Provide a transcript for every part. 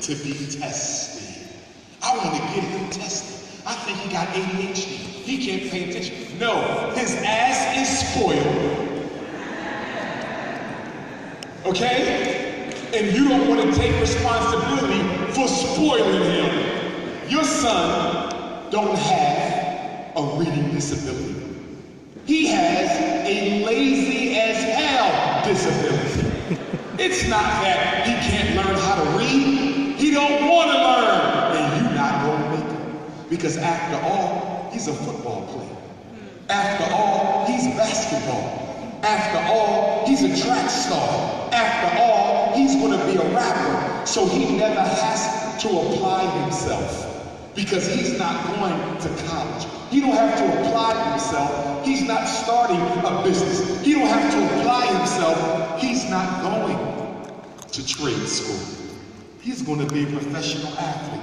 to be tested. I want to get him tested. I think he got ADHD. He can't pay attention. No, his ass is spoiled. Okay? And you don't want to take responsibility for spoiling him. Your son don't have a reading disability. He has a lazy as hell disability. It's not that he can't learn how to read. He don't want to learn. And you not going to make him. Because after all, he's a football player. After all, he's basketball. After all, he's a track star. After all, he's going to be a rapper. So he never has to apply himself. Because he's not going to college. He don't have to apply himself. He's not starting a business. He don't have to apply himself. He's not going to trade school. He's going to be a professional athlete.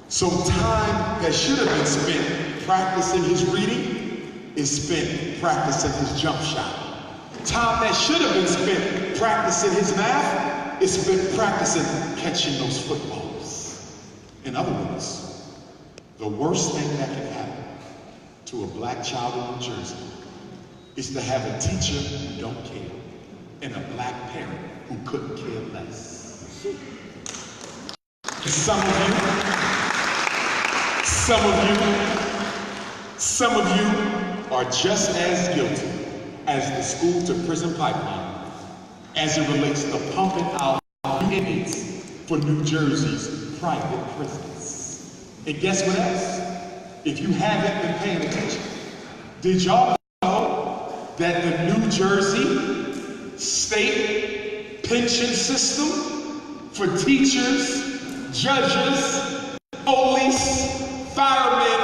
So time that should have been spent practicing his reading is spent practicing his jump shot. Time that should have been spent practicing his math is spent practicing catching those footballs. In other words, the worst thing that can happen to a black child in New Jersey is to have a teacher who don't care and a black parent who couldn't care less. Some of you are just as guilty as the school to prison pipeline as it relates to pumping out inmates for New Jersey's private prisons. And guess what else? If you haven't been paying attention, did y'all know that the New Jersey state pension system for teachers, judges, police, firemen,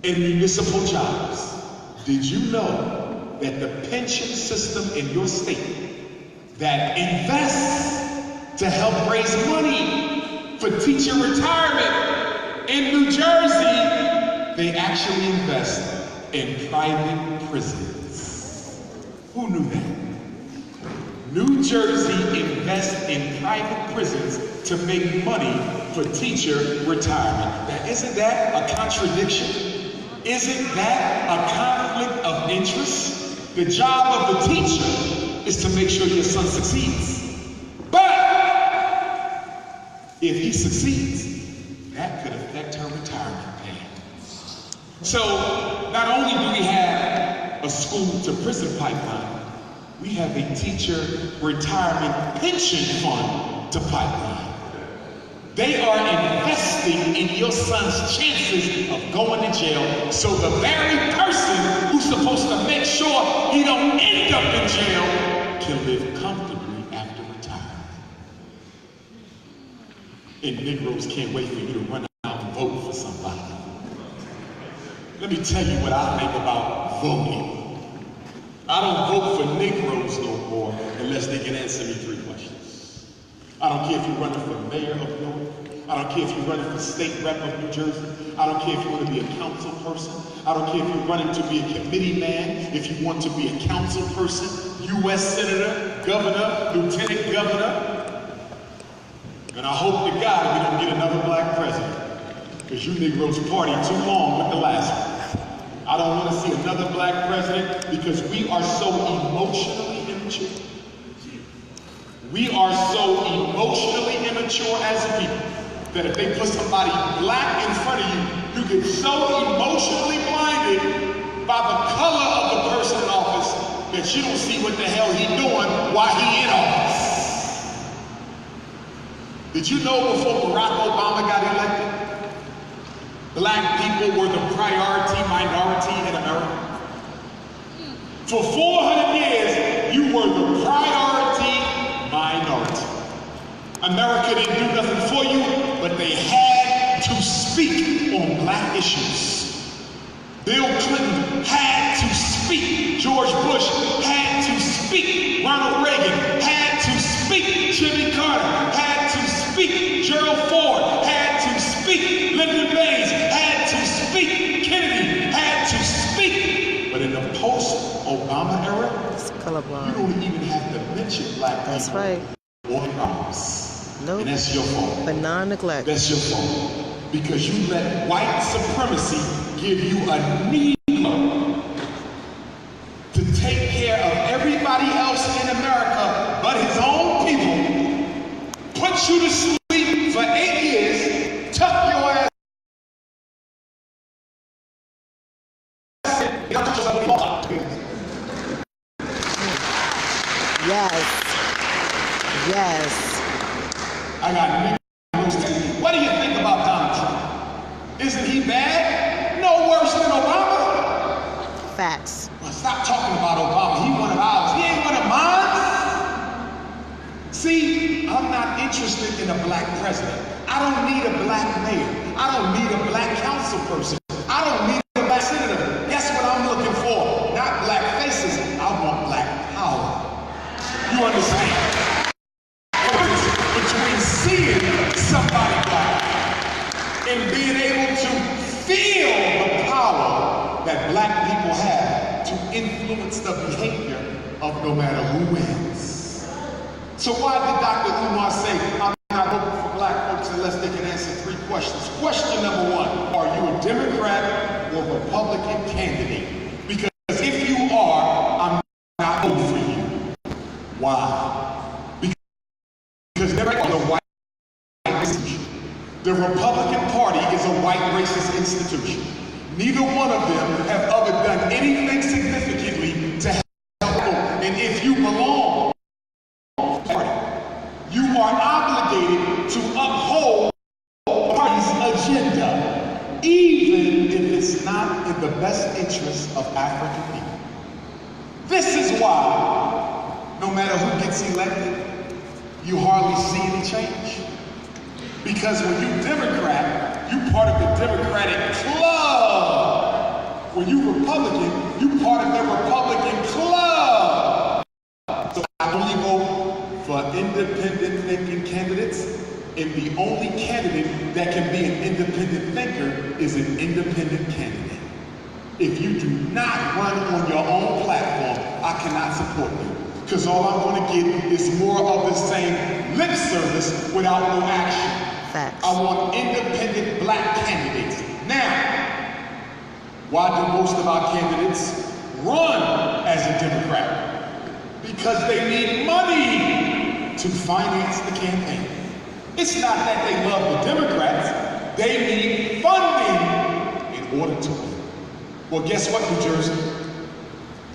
and municipal jobs, did you know that the pension system in your state that invests to help raise money for teacher retirement in New Jersey, they actually invest in private prisons? Who knew that? New Jersey invests in private prisons to make money for teacher retirement. Now, isn't that a contradiction? Isn't that a conflict of interest? The job of the teacher is to make sure your son succeeds. But if he succeeds, that could affect her retirement pay. So not only do we have a school to prison pipeline, we have a teacher retirement pension fund to pipeline. They are investing in your son's chances of going to jail, so the very person who's supposed to make sure he don't end up in jail can live comfortably after retirement. And Negroes can't wait for you to run out and vote for somebody. Let me tell you what I think about voting. I don't vote for Negroes no more unless they can answer me 3 questions. I don't care if you're running for mayor of Newark. I don't care if you're running for state rep of New Jersey. I don't care if you want to be a council person. I don't care if you're running to be a committee man, if you want to be a council person, U.S. Senator, governor, lieutenant governor. And I hope to God we don't get another black president, because you Negroes partied too long with the last one. I don't want to see another black president because we are so emotionally immature. We are so emotionally immature as a people that if they put somebody black in front of you, you get so emotionally blinded by the color of the person in office that you don't see what the hell he's doing while he in office. Did you know before Barack Obama got elected, black people were the priority minority in America? For 400 years, you were the priority minority. America didn't do nothing for you, but they had to speak on black issues. Bill Clinton had to speak. George Bush had to speak. Ronald Reagan had to speak. Jimmy Carter had to speak. Gerald Ford had to speak. Lyndon Baines had to speak. Kennedy had to speak. But in the post-Obama era, you don't even have to mention black people. That's right. Or problems. Nope. And that's your fault. But non-neglect. That's your fault. Because you let white supremacy give you a Negro to take care of everybody else in America but his own people, put you to sleep for 8 years, tuck your ass. Yes. Yes. I got Negroes. What do you think about Donald Trump? Isn't he bad? No worse than Obama. Facts. Well, stop talking about Obama. He one of ours. He ain't one of mine. See, I'm not interested in a black president. I don't need a black mayor. I don't need a black council person. I don't need a black senator. Guess what I'm looking for? Not black faces. I want black power. You understand? Between seeing somebody black and being able to feel the power that black people have to influence the behavior of no matter who wins. So why did Dr. Umar say, I'm not voting for black folks unless they can answer 3 questions? Question number 1, are you a Democrat or Republican candidate? Because if you are, I'm not voting for you. Why? Because they're a white institution. The Republican Party is a white racist institution. Neither one of them have ever done anything significantly to help people. And if you belong to the party, you are obligated to uphold the party's agenda, even if it's not in the best interest of African people. This is why, no matter who gets elected, you hardly see any change. Because when you Democrat, you part of the Democratic club. When you Republican, you part of the Republican club. So I only vote for independent thinking candidates, and the only candidate that can be an independent thinker is an independent candidate. If you do not run on your own platform, I cannot support you. Because all I'm going to get is more of the same lip service without no action. Facts. I want independent black candidates. Now, why do most of our candidates run as a Democrat? Because they need money to finance the campaign. It's not that they love the Democrats. They need funding in order to win. Well, guess what, New Jersey?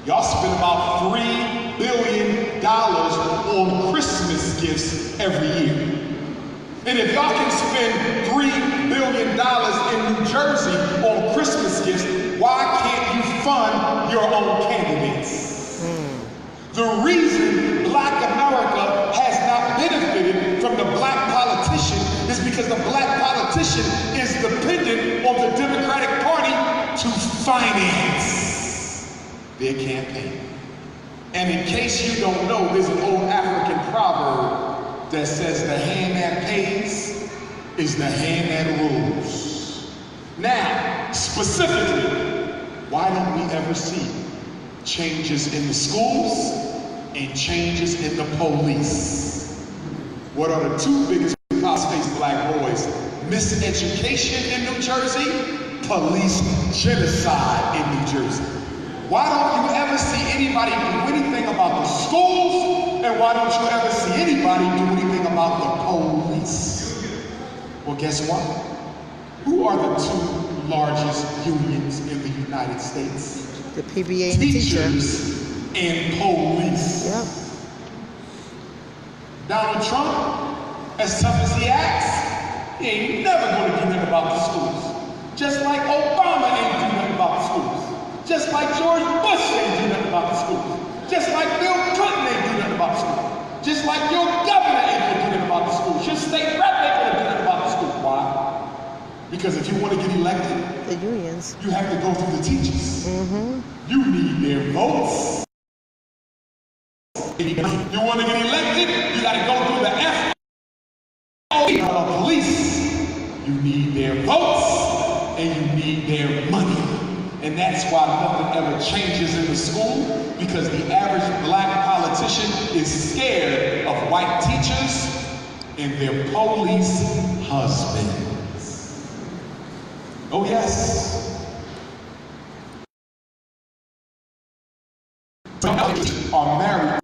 Y'all spend about $3 billion on Christmas gifts every year. And if y'all can spend $3 billion in New Jersey on Christmas gifts, why can't you fund your own candidates? The reason Black America has not benefited from the black politician is because the black politician is dependent on the Democratic Party to finance their campaign. And in case you don't know, there's an old African proverb that says the hand that pays is the hand that rules. Now, specifically, why don't we ever see changes in the schools and changes in the police? What are the 2 biggest problems facing black boys? Miseducation in New Jersey, police genocide in New Jersey. Why don't you ever see anybody do anything about the schools? And why don't you ever see anybody do anything about the police? Well, guess what? Who are the 2 largest unions in the United States? The PBA and the teachers and police. Yep. Donald Trump, as tough as he acts, he ain't never going to do nothing about the schools. Just like Obama ain't do nothing about the schools. Just like George Bush ain't do nothing about the schools. Just like Bill Clinton ain't do nothing about the schools. Just like your governor ain't gonna do nothing about the schools. Your state rep ain't gonna do nothing about the schools. Why? Because if you want to get elected, the unions, you have to go through the teachers. You need their votes. You want to get elected, you got to go through the police. You need their votes and you need their money. And that's why nothing ever changes in the school, because the average black politician is scared of white teachers and their police husbands. Oh yes. Some are married